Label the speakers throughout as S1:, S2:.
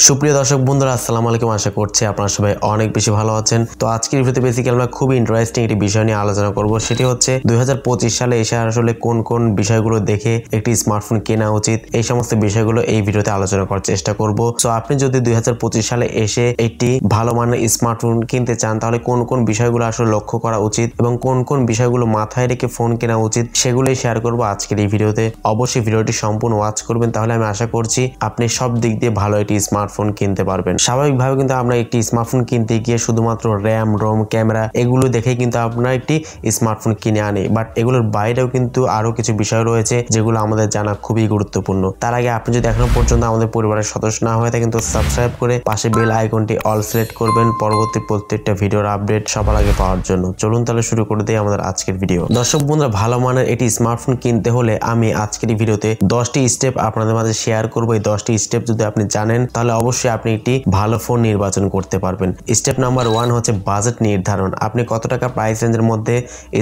S1: সুপ্রিয় দর্শক বন্ধুরা আসসালামু আলাইকুম। আশা করছি আপনারা সবাই অনেক বেশি ভালো আছেন। তো আজকের ভিডিওতে বেসিক্যালি আমরা খুবই ইন্টারেস্টিং একটি বিষয় নিয়ে আলোচনা করব। সেটি হচ্ছে 2025 সালে এসে আসলে কোন কোন বিষয়গুলো দেখে একটি স্মার্টফোন কেনা উচিত, এই সমস্ত বিষয়গুলো এই ভিডিওতে আলোচনা করার চেষ্টা করব। সো আপনি যদি 2025 সালে এসে একটি ভালো মানের স্মার্টফোন কিনতে চান তাহলে কোন কোন বিষয়গুলো আসলে লক্ষ্য করা উচিত এবং কোন কোন বিষয়গুলো মাথায় রেখে ফোন কেনা উচিত সেগুলোই শেয়ার করব আজকের এই ভিডিওতে। অবশ্যই ভিডিওটি সম্পূর্ণ ওয়াচ করবেন, তাহলে আমি আশা করছি আপনি সব দিক দিয়ে ভালো একটি স্মার্টফোন কিনতে পারবেন। স্বাভাবিকভাবে কিন্তু আমরা একটি স্মার্টফোন কিনতে গিয়ে শুধুমাত্র র্যাম, রোম, ক্যামেরা এগুলো দেখেই কিন্তু আপনারা একটি স্মার্টফোন কিনে আনি, বাট এগুলোর বাইরেও কিন্তু আরো কিছু বিষয় রয়েছে যেগুলো আমাদের জানা খুবই গুরুত্বপূর্ণ। তার আগে আপনি যদি এখনো পর্যন্ত আমাদের পরিবারের সদস্য না হয়ে থাকেন তো সাবস্ক্রাইব করে পাশে বেল আইকনটি অল সিলেক্ট করবেন পরবর্তী প্রত্যেকটা ভিডিওর আপডেট সবার আগে পাওয়ার জন্য। চলুন তাহলে শুরু করে দিই আমাদের আজকের ভিডিও। দর্শক বন্ধুরা, ভালো মানের এটি স্মার্টফোন কিনতে হলে আমি আজকের এই ভিডিওতে 10টি স্টেপ আপনাদের মাঝে শেয়ার করবো। এই 10টি স্টেপ যদি আপনি জানেন তাহলে অবশ্যই আপনি একটি ভালো ফোন নির্বাচন করতে পারবেন। স্টেপ নাম্বার 1 হচ্ছে বাজেট নির্ধারণ। আপনি কত টাকা প্রাইস রেঞ্জের মধ্যে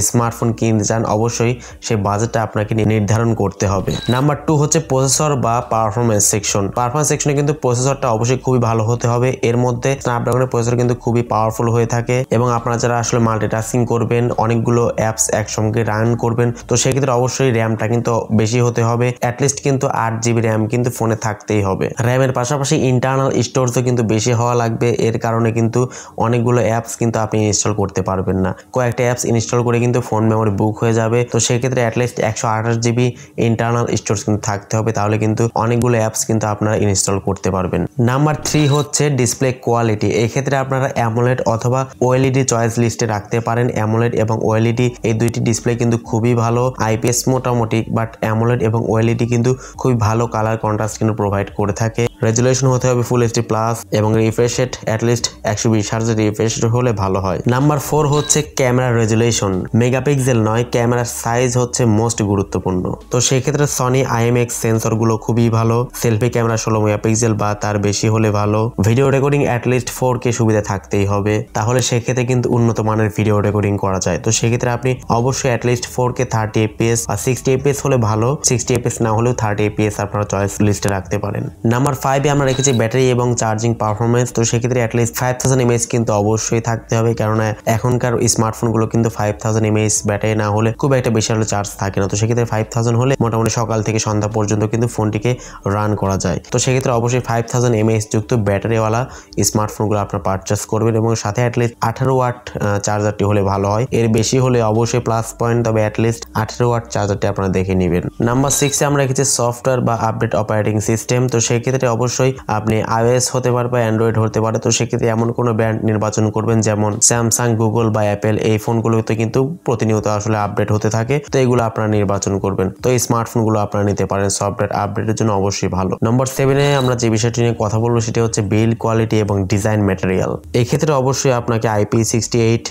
S1: স্মার্টফোন কিনতে চান, অবশ্যই সেই বাজেটটা আপনাকে নির্ধারণ করতে হবে। নাম্বার 2 হচ্ছে প্রসেসর বা পারফরমেন্স সেকশন। পারফরমেন্স সেকশনে কিন্তু প্রসেসরটা অবশ্যই খুবই ভালো হতে হবে। এর মধ্যে স্ন্যাপড্রাগনের প্রসেসর কিন্তু খুবই পাওয়ারফুল হয়ে থাকে এবং আপনারা যারা আসলে মাল্টিটাস্কিং করবেন, অনেকগুলো অ্যাপস একসঙ্গে রান করবেন, তো সেক্ষেত্রে অবশ্যই র্যামটা কিন্তু বেশি হতে হবে। অ্যাটলিস্ট কিন্তু 8GB র্যাম কিন্তু ফোনে থাকতেই হবে। র্যামের পাশাপাশি ইন্টারনাল স্টোরেজও কিন্তু বেশি হওয়া লাগবে। এর কারণে কিন্তু অনেকগুলো অ্যাপস কিন্তু আপনি ইনস্টল করতে পারবেন না। কয়েকটা অ্যাপস ইনস্টল করে কিন্তু ফোন মেমোরি বুক হয়ে যাবে। তো সেক্ষেত্রে অ্যাটলিস্ট 128GB ইন্টারনাল স্টোরেজ কিন্তু থাকতে হবে, তাহলে কিন্তু অনেকগুলো অ্যাপস কিন্তু আপনারা ইনস্টল করতে পারবেন। নাম্বার 3 হচ্ছে ডিসপ্লে কোয়ালিটি। এই ক্ষেত্রে আপনারা অ্যামোলেড অথবা ওএলইডি চয়েস লিস্টে রাখতে পারেন। অ্যামোলেড এবং ওএলইডি এই দুইটি ডিসপ্লে কিন্তু খুবই ভালো। আইপিএস মোটামুটি, বাট অ্যামোলেড এবং ওএলইডি কিন্তু খুবই ভালো কালার কন্ট্রাস্ট কিন্তু প্রোভাইড করে থাকে। রেজুলেশন হতে হবে ফুল এইচডি প্লাস এবং refresh rate at least 120 hertz refresh হলে ভালো হয়। নাম্বার 4 হচ্ছে ক্যামেরা রেজুলেশন। মেগাপিক্সেল নয়, ক্যামেরার সাইজ হচ্ছে মোস্ট গুরুত্বপূর্ণ। তো সেই ক্ষেত্রে সনি IMX সেন্সরগুলো খুবই ভালো। সেলফি ক্যামেরা 16 মেগাপিক্সেল বা তার বেশি হলে ভালো। ভিডিও রেকর্ডিং অ্যাটলিস্ট 4K সুবিধা থাকতেই হবে, তাহলে সেক্ষেত্রে কিন্তু উন্নত মানের ভিডিও রেকর্ডিং করা যায়। তো সেক্ষেত্রে আপনি অবশ্যই অ্যাটলিস্ট 4K 30fps বা 60fps হলে ভালো। 60fps না হলেও 30fps আপনারা চয়েস লিস্টে রাখতে পারেন। নাম্বার 5 আমরা রেখেছি ব্যাটারি এবং চার্জিং পারফরমেন্স। তো সেক্ষেত্রে অ্যাটলিস্ট 5000 mAh কিন্তু অবশ্যই থাকতে হবে, কারণ এখনকার স্মার্টফোনগুলো কিন্তু 5000 mAh ব্যাটারি না হলে খুব একটা বেশি হলে চার্জ থাকে না। তো সেক্ষেত্রে 5000 হলে মোটামুটি সকাল থেকে সন্ধ্যা পর্যন্ত কিন্তু ফোনটিকে রান করা যায়। তো সেক্ষেত্রে অবশ্যই 5000 mAh যুক্ত ব্যাটারিওয়ালা স্মার্টফোনগুলো আপনার পারচেস করবেন এবং সাথে অ্যাটলিস্ট 18 ওয়াট চার্জারটি হলে ভালো হয়। এর বেশি হলে অবশ্যই প্লাস পয়েন্ট, তবে অ্যাটলিস্ট 18 ওয়াট চার্জারটি আপনারা দেখে নেবেন। নাম্বার 6 আমরা রেখেছি সফটওয়্যার বা আপডেট অপারেটিং সিস্টেম। তো সেক্ষেত্রে অবশ্যই আপনি iOS হতে পারে বা অ্যান্ড্রয়েড হতে পারে। তো সেক্ষেত্রে এমন কোনো ব্র্যান্ড নির্বাচন করবেন যেমন স্যামসাং, গুগল বা অ্যাপেল। এই ফোনগুলোতে কিন্তু প্রতিনিয়ত আসলে আপডেট হতে থাকে, তো এগুলো আপনারা নির্বাচন করবেন। তো এই স্মার্টফোনগুলো আপনারা নিতে পারেন, সফটওয়্যার আপডেটের জন্য অবশ্যই ভালো। নম্বর 7 আমরা যে বিষয়টি নিয়ে কথা বলবো সেটি হচ্ছে বিল্ড কোয়ালিটি এবং ডিজাইন ম্যাটেরিয়াল। এই ক্ষেত্রে অবশ্যই আপনাকে IP68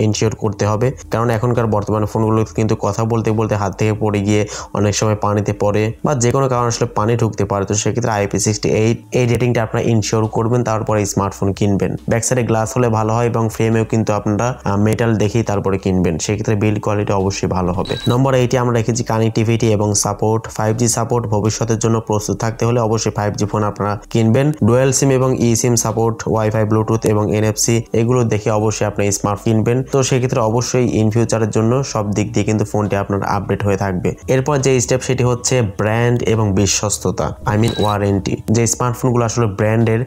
S1: ইনশিওর করতে হবে, কারণ এখনকার বর্তমানে ফোনগুলো কিন্তু কথা বলতে বলতে হাত থেকে পড়ে গিয়ে অনেক সময় পানিতে পড়ে বা যে কোনো কারণে আসলে পানি ঢুকতে পারে। তো সেক্ষেত্রে IP68 এই রেটিংটা আপনারা ইনশিওর করবেন, তারপরে স্মার্টফোন কিনবেন। ব্যাক সাইডে গ্লাস হলে ভালো হয় এবং ফ্রেমেও কিন্তু আপনারা মেটাল দেখেই তারপরে কিনবেন, সেক্ষেত্রে বিল্ড কোয়ালিটি অবশ্যই ভালো হবে। নম্বর 8 আমরা রেখেছি কানেক্টিভিটি এবং সাপোর্ট। 5G সাপোর্ট ভবিষ্যতের জন্য প্রস্তুত থাকতে হলে অবশ্যই 5G ফোন আপনারা কিনবেন। ডুয়াল সিম এবং ই সিম সাপোর্ট, ওয়াইফাই, ব্লুটুথ এবং NFC এগুলো দেখে অবশ্যই আপনি স্মার্ট কিনবেন। তো সেক্ষেত্রে অবশ্যই ইন ফিউচারের জন্য সব দিক দিয়ে কিন্তু ফোনটি আপনার আপডেট হয়ে থাকবে। এরপর যে স্টেপ সেটি হচ্ছে ব্র্যান্ড এবং বিশ্বস্ততা, ওয়ারেন্টি। যে স্মার্টফোনগুলো আসলে ব্র্যান্ডের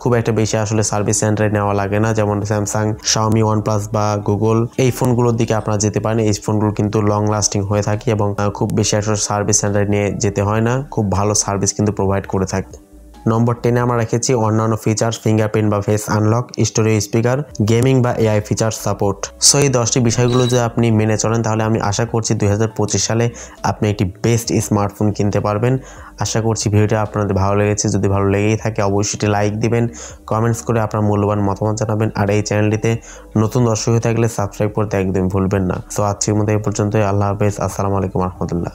S1: খুব একটা বেশি আসলে সার্ভিস সেন্টারে নেওয়া লাগে না, যেমন স্যামসাং, শাওমি, ওয়ানপ্লাস বা গুগল, এই ফোনগুলোর দিকে আপনারা যেতে পারেন। এই ফোনগুলো কিন্তু লং লাস্টিং হয়ে থাকে এবং খুব বেশি আসলে সার্ভিস সেন্টারে নিয়ে যেতে হয় না, খুব ভালো সার্ভিস কিন্তু প্রোভাইড করে থাকে। নম্বর 10 আমরা রেখেছি অন্যান্য ফিচার্স, ফিঙ্গারপ্রিন্ট বা face unlock, storage speaker, gaming বা AI ফিচার সাপোর্ট। সো এই 10টি বিষয়গুলো যদি আপনি মেনে চলেন তাহলে আমি আশা করছি 2025 সালে আপনি একটি বেস্ট স্মার্টফোন কিনতে পারবেন। আশা করছি ভিডিওটা আপনাদের ভালো লেগেছে। যদি ভালো লেগেই থাকে অবশ্যই লাইক দিবেন, কমেন্টস করে আপনার মূল্যবান মতামত জানাবেন, আর এই চ্যানেলটিতে নতুন দর্শক হয়ে থাকলে সাবস্ক্রাইব করতে একদম ভুলবেন না। সো আজকের মতো এই পর্যন্তই। আল্লাহ হাফেজ, আসসালামু আলাইকুম রহমতুল্লাহ।